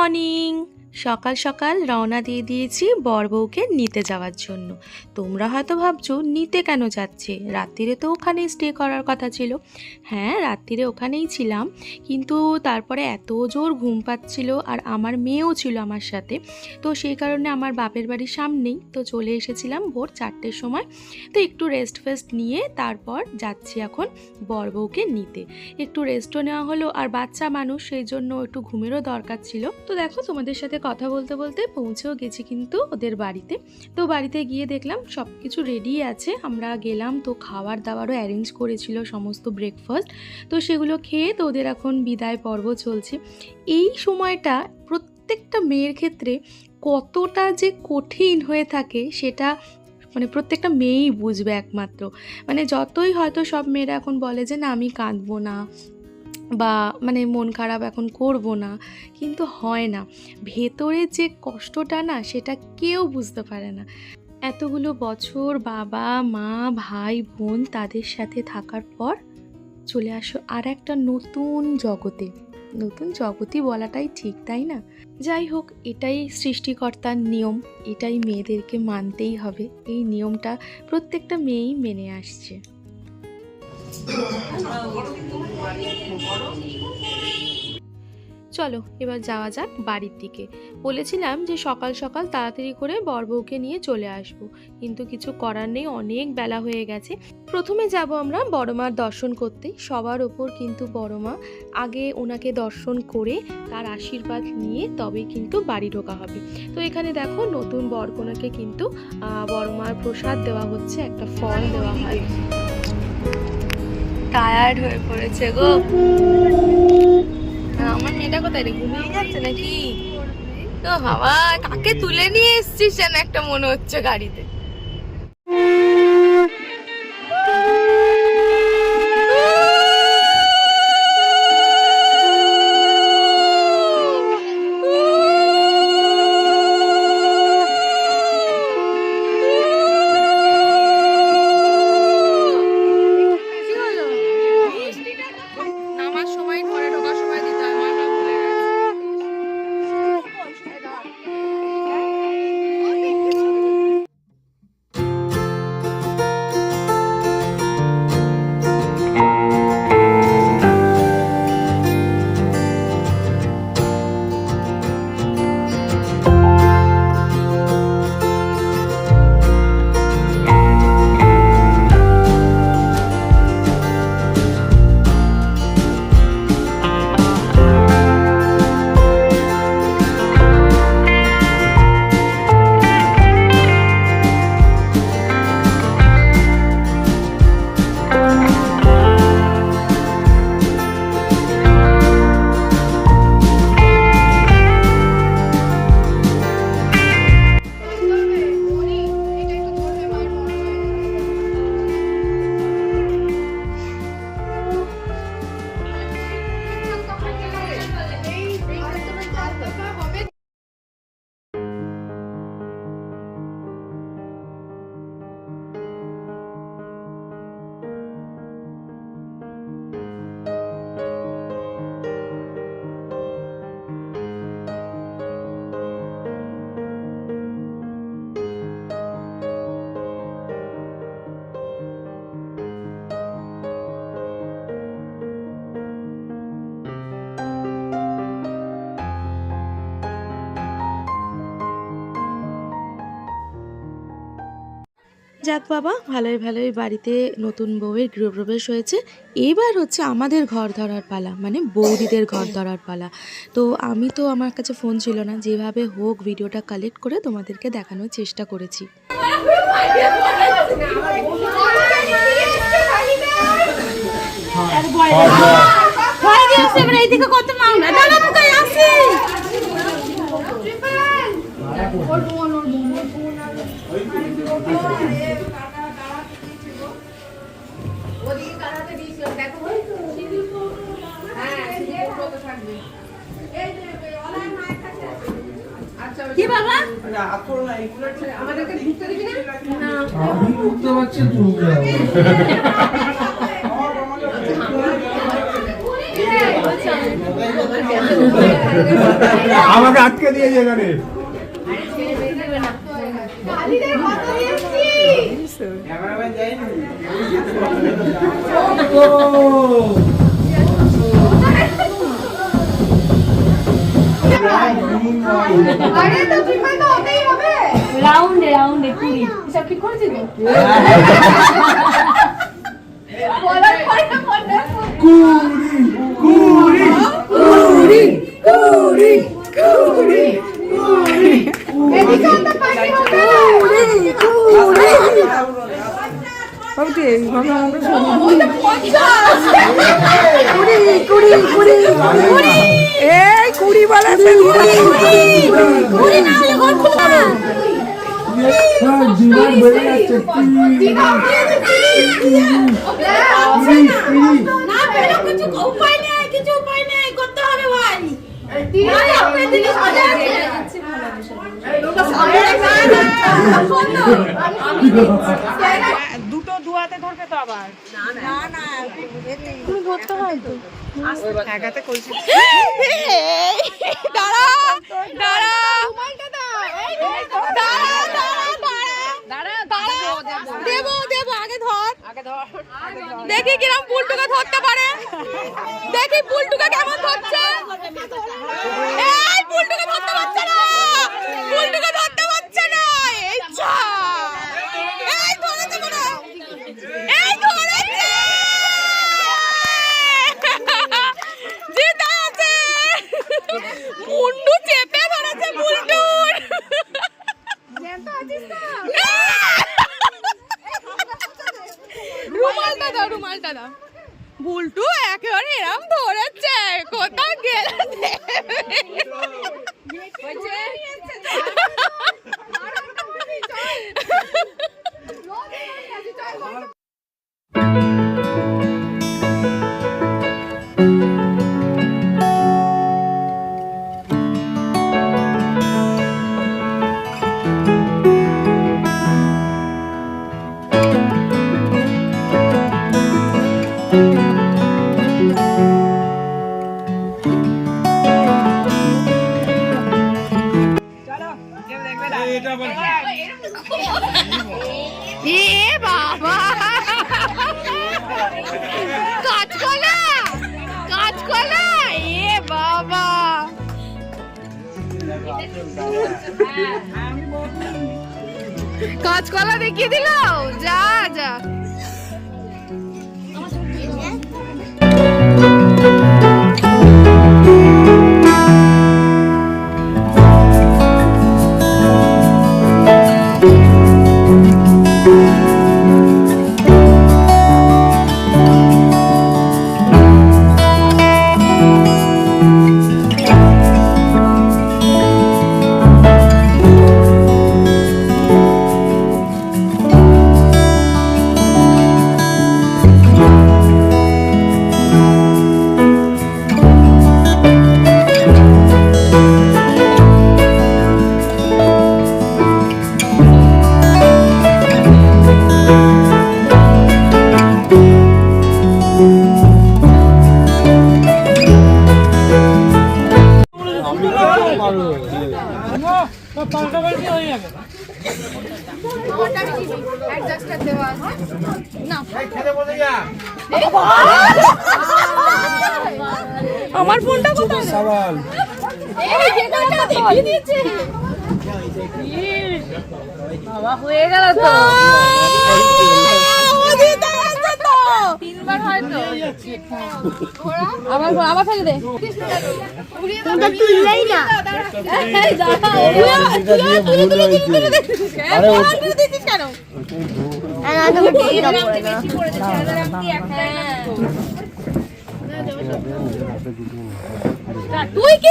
Morning. সকাল সকাল রওনা দিয়ে দিয়েছি বর বউকে নিতে যাওয়ার জন্য। তোমরা হয়তো ভাবছো নিতে কেন যাচ্ছে, রাত্রিরে তো ওখানেই স্টে করার কথা ছিল। হ্যাঁ, রাত্রিরে ওখানেই ছিলাম, কিন্তু তারপরে এত জোর ঘুম পাচ্ছিল আর আমার মেয়েও ছিল আমার সাথে। তো সেই কারণে আমার বাপের বাড়ির সামনেই তো চলে এসেছিলাম ভোর 4টের সময়। তো একটু রেস্ট ফেস্ট নিয়ে তারপর যাচ্ছি এখন বর বউকে নিতে। একটু রেস্টও নেওয়া হলো, আর বাচ্চা মানুষ সেই জন্য একটু ঘুমেরও দরকার ছিল। তো দেখো, তোমাদের সাথে কথা বলতে বলতে পৌঁছেও গেছি কিন্তু ওদের বাড়িতে। তো বাড়িতে গিয়ে দেখলাম সব কিছু রেডি আছে। আমরা গেলাম, তো খাবার দাবারও অ্যারেঞ্জ করেছিল, সমস্ত ব্রেকফাস্ট। তো সেগুলো খেয়ে তো ওদের এখন বিদায় পর্ব চলছে। এই সময়টা প্রত্যেকটা মেয়ের ক্ষেত্রে কতটা যে কঠিন হয়ে থাকে সেটা প্রত্যেকটা মেয়েই বুঝবে একমাত্র। যতই হয়তো সব মেয়েরা এখন বলে যে না আমি কাঁদবো না বা মন খারাপ এখন করব না, কিন্তু হয় না। ভেতরে যে কষ্টটা না, সেটা কেউ বুঝতে পারে না। এতগুলো বছর বাবা মা ভাই বোন তাদের সাথে থাকার পর চলে আসো আর একটা নতুন জগতে। নতুন জগতই বলাটাই ঠিক, তাই না? যাই হোক, এটাই সৃষ্টিকর্তার নিয়ম, এটাই মেয়েদেরকে মানতেই হবে। এই নিয়মটা প্রত্যেকটা মেয়েই মেনে আসছে। চলো এবার যাওয়া যাক বাড়ির দিকে। বলেছিলাম যে সকাল সকাল তাড়াতাড়ি করে বর বউকে নিয়ে চলে আসব, কিন্তু কিছু করার নেই, অনেক বেলা হয়ে গেছে। প্রথমে যাব আমরা বড়মার দর্শন করতে। সবার ওপর কিন্তু বড়মা, আগে ওনাকে দর্শন করে তার আশীর্বাদ নিয়ে তবেই কিন্তু বাড়ি ঢোকা হবে। তো এখানে দেখো, নতুন বরকনেকে কিন্তু বড়মার প্রসাদ দেওয়া হচ্ছে, একটা ফল দেওয়া হয়। টায়ার্ড হয়ে পড়েছে গো আমার মেয়েটা। কোথায় রে, ঘুমিয়ে যাচ্ছে নাকি? তো বাবা, কাকে তুলে নিয়ে এসছিস যেন একটা মনে হচ্ছে গাড়িতে। যাক বাবা, ভালোই ভালোই বাড়িতে নতুন বউয়ের গৃহপ্রবেশ হয়েছে। এবার হচ্ছে আমাদের ঘর ধরার পালা, বৌদিদের ঘর ধরার পালা। তো আমি তো, আমার কাছে ফোন ছিল না, যেভাবে হোক ভিডিওটা কালেক্ট করে তোমাদেরকে দেখানোর চেষ্টা করেছি। কি বাবা, আমাদেরকে ঢুকতে দিবি না? আমি ঢুকতে পারছি তুমি আমাকে আটকে দিয়েছে এখানে। রাউন্ডে রাউন্ডে কুড়ি সব ঠিক করেছি তো কুড়ি কুড়ি কুড়ি কুড়ি কুড়ি কুড়ি বলেছে বেড়ে যাচ্ছে দুটো দুয়াতে ধরবে তো আবার না না ধরতে হয় তো একাতে কইছি দাঁড়া দাঁড়া দেবো দেবো আগে ধর দেখি কিরম পুলটুকে ধরতে পারে দেখি পুলটুকে কেমন ধরছে এই পুলটুকে ধরতে পারছে না পুলটুকে ধরতে পারছে না এই যা এই ধরেছে কোনো এই ধরেছে জিতে আছে মুন্ডু চেপে ধরেছে পুলটুর রুমালটা দাও রুমালটা দাও বুলটু একেবারে এরম ধরেছে কোথাও গেল বাবা কাঁচকলা কাঁচকলা এ বাবা কাঁচকলা দেখিয়ে দিল যা যা আমার ফোনটা কোথায় সওয়াল বাবা হয়ে গেল তো তিনবার হয়তো আবার আবার ফেলে দে ফোনটা তুললেই না তুই কি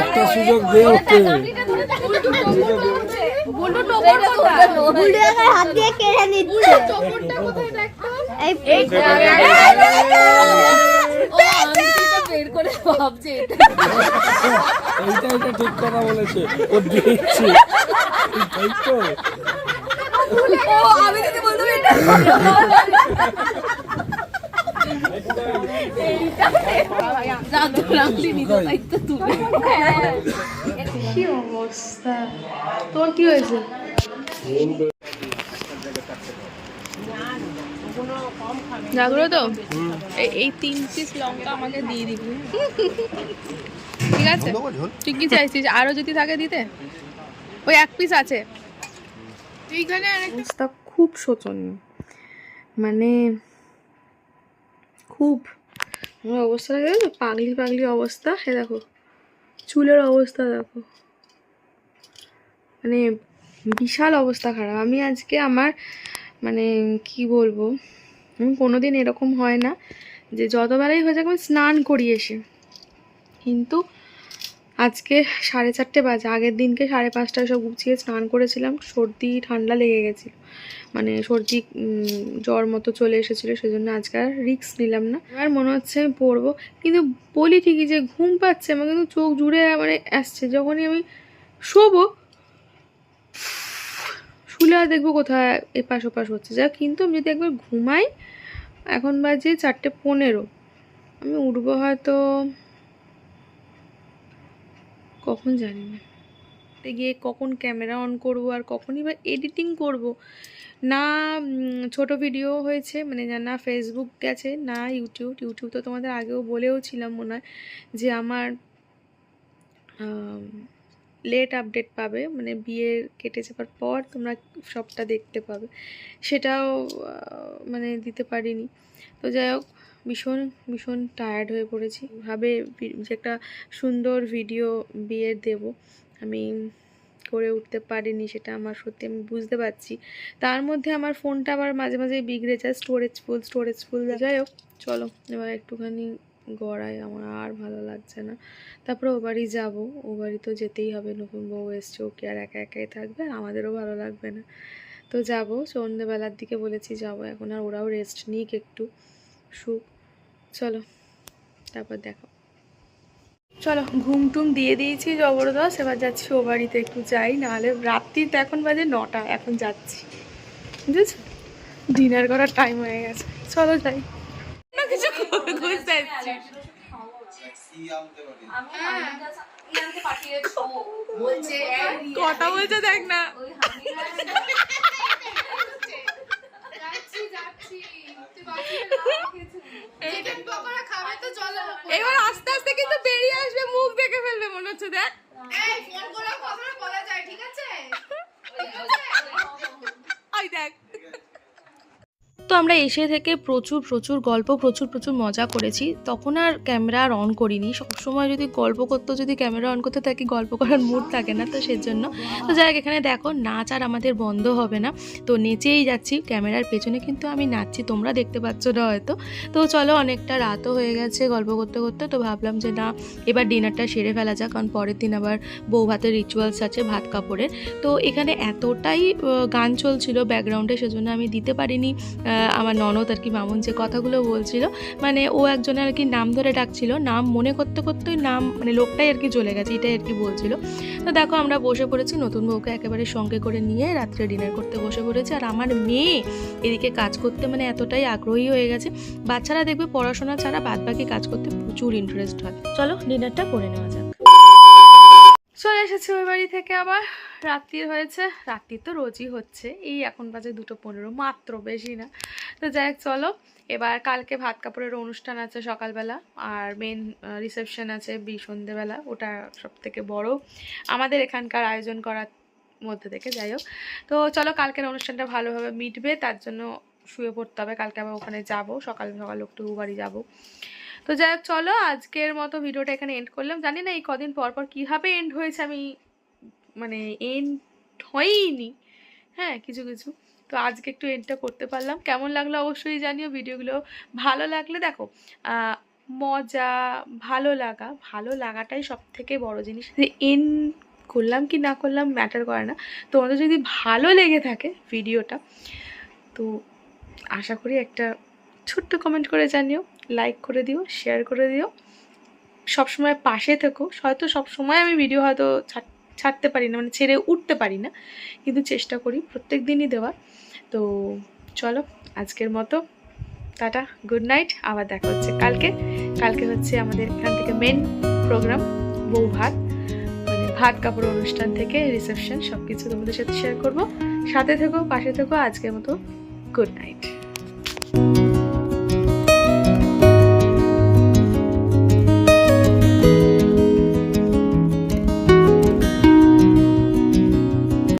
একটা সুযোগ দে ওকে হাত দিয়ে কেড়ে নিচ্ছে এইটা ঠিক কথা বলেছে ও দিচ্ছে তাই তো আমি যদি বলতাম এটা কি অবস্থা, তোর কি হয়েছে? জাগ্রত এই 3 পিস লঙ্কা আমাকে দিয়ে দিবি, ঠিক আছে? তুই কি চাইছিস আরো যদি থাকে দিতে? ওই 1 পিস আছে এইখানে। অবস্থা খুব শোচনীয়, মানে খুব আমার অবস্থা লাগে তো পাগলি পাগলি অবস্থা। হে দেখো চুলের অবস্থা দেখো, মানে বিশাল অবস্থা খারাপ। আমি আজকে আমার মানে কি বলবো, আমি কোনোদিন এরকম হয় না যে যতবেলাই হয়ে যাক আমি স্নান করি এসে, কিন্তু আজকে 4:30 বাজে, আগের দিনকে 5:30টায় সব গুছিয়ে স্নান করেছিলাম, সর্দি ঠান্ডা লেগে গেছিলো, মানে সর্দি জ্বর মতো চলে এসেছিলো, সেজন্য আজকে আর রিস্ক নিলাম না। আর মনে হচ্ছে আমি পড়বো, কিন্তু বলি ঠিকই যে ঘুম পাচ্ছে আমার, কিন্তু চোখ জুড়ে মানে আসছে। যখনই আমি শোবো শুলে আর দেখবো কোথায় এপাশ ওপাশ হচ্ছে যা, কিন্তু আমি যদি একবার ঘুমাই, এখন বাজে 4:15, আমি উঠবো হয়তো কখন জানি না, গিয়ে কখন ক্যামেরা অন করব আর কখনই বা এডিটিং করব। না ছোট ভিডিও হয়েছে, মানে না ফেসবুক গেছে, না ইউটিউব তো তোমাদের আগেও বলেও ছিলাম মনে হয় যে আমার লেট আপডেট পাবে, মানে বিয়ে কেটে যাওয়ার পর তোমরা সবটা দেখতে পাবে, সেটাও মানে দিতে পারিনি। তো যাই হোক, ভীষণ ভীষণ টায়ার্ড হয়ে পড়েছি, ভাবে যে একটা সুন্দর ভিডিও বিয়ের দেব, আমি করে উঠতে পারিনি, সেটা আমার সত্যি আমি বুঝতে পারছি। তার মধ্যে আমার ফোনটা আবার মাঝে মাঝে বিগড়ে যায়, স্টোরেজ ফুল। যাই হোক চলো এবার একটুখানি গড়াই, আমার আর ভালো লাগছে না। তারপরে ও বাড়ি যাবো, ও বাড়ি তো যেতেই হবে, নতুন বউ এসছে, ওকে আর একা একাই থাকবে, আর আমাদেরও ভালো লাগবে না। তো যাবো সন্ধ্যেবেলার দিকে বলেছি যাবো, এখন আর ওরাও রেস্ট নিক একটু সুখ। চলো তারপর দেখো, চলো ঘুম টুম দিয়ে দিয়েছি জবরদস্ত, এবার যাচ্ছি ও বাড়িতে, একটু যাই, নাহলে রাত্রিতে এখন বাজে 9টা, এখন যাচ্ছি, বুঝেছ, ডিনার করার টাইম হয়ে গেছে, চলো যাই। কিছু বুঝতে পারছি কথা বলছে দেখ না, এবার আস্তে আস্তে কিন্তু বেরিয়ে আসবে, মুখ দেখে ফেলবে মনে হচ্ছে, দেখ দেখ। তো আমরা এসে থেকে প্রচুর প্রচুর গল্প, প্রচুর প্রচুর মজা করেছি, তখন আর ক্যামেরা আর অন করিনি। সবসময় যদি গল্প করতে, যদি ক্যামেরা অন করতে থাকি, গল্প করার মুড থাকে না, তো সেজন্য। তো যাই হোক, এখানে দেখো নাচ আর আমাদের বন্ধ হবে না, তো নেচেই যাচ্ছি, ক্যামেরার পেছনে কিন্তু আমি নাচছি, তোমরা দেখতে পাচ্ছ না হয়তো। তো চলো অনেকটা রাতও হয়ে গেছে গল্প করতে করতে, তো ভাবলাম যে না এবার ডিনারটা সেরে ফেলা যাক, কারণ পরের দিন আবার বউ ভাতের রিচুয়ালস আছে, ভাত কাপড়ের। তো এখানে এতটাই গান চলছিল ব্যাকগ্রাউন্ডে, সেজন্য আমি দিতে পারিনি আমার ননদ আর কি মামুন যে কথাগুলো বলছিল, মানে ও একজনের আর কি নাম ধরে ডাকছিল, নাম মনে করতে করতেই নাম মানে লোকটাই আর কি চলে গেছে, এটাই আর কি বলছিল। তো দেখো আমরা বসে পড়েছি, নতুন বউকে একেবারে সঙ্গে করে নিয়ে রাত্রে ডিনার করতে বসে পড়েছি। আর আমার মেয়ে এদিকে কাজ করতে মানে এতটাই আগ্রহী হয়ে গেছে, বাচ্চারা দেখবে পড়াশোনা ছাড়া বাদ বাকি কাজ করতে প্রচুর ইন্টারেস্ট হয়। চলো ডিনারটা করে নেওয়া যাক। চলে এসেছি ওই বাড়ি থেকে, আবার রাত্রির হয়েছে, রাত্রি তো রোজই হচ্ছে, এই এখন বাজে 2:15 মাত্র, বেশি না। তো যাই হোক চলো এবার কালকে ভাত কাপড়ের অনুষ্ঠান আছে সকালবেলা, আর মেন রিসেপশন আছে সন্ধ্যেবেলা, ওটা সব থেকে বড় আমাদের এখানকার আয়োজন করার মধ্যে থেকে। যাই হোক, তো চলো কালকের অনুষ্ঠানটা ভালোভাবে মিটবে, তার জন্য শুয়ে পড়তে হবে। কালকে আবার ওখানে যাব, সকাল সকাল একটু বাড়ি যাব। তো যাই হোক, চলো আজকের মতো ভিডিওটা এখানে এন্ড করলাম। জানি না এই কদিন পর পর কীভাবে এন্ড হয়েছে, আমি মানে এন্ড হয়ইনি, হ্যাঁ কিছু কিছু। তো আজকে একটু এন্ডটা করতে পারলাম। কেমন লাগলো অবশ্যই জানিও। ভিডিওগুলো ভালো লাগলে দেখো, মজা ভালো লাগাটাই সব থেকে বড় জিনিস। যে এন্ড করলাম কি না করলাম ম্যাটার করে না, তোমাদের যদি ভালো লেগে থাকে ভিডিওটা, তো আশা করি একটা ছোট্ট কমেন্ট করে জানিও, লাইক করে দিও, শেয়ার করে দিও, সবসময় পাশে থেকো। হয়তো সবসময় আমি ভিডিও হয়তো ছাড়তে পারি না, মানে ছেড়ে উঠতে পারি না, কিন্তু চেষ্টা করি প্রত্যেক দিনই দেওয়ার। তো চলো আজকের মতো টাটা, গুড নাইট। আবার দেখা হচ্ছে কালকে হচ্ছে আমাদের এখান থেকে মেন প্রোগ্রাম, বউ ভাত, মানে ভাত কাপড় অনুষ্ঠান থেকে রিসেপশন, সব কিছু তোমাদের সাথে শেয়ার করবো। সাথে থেকো, পাশে থেকো। আজকের মতো গুড নাইট।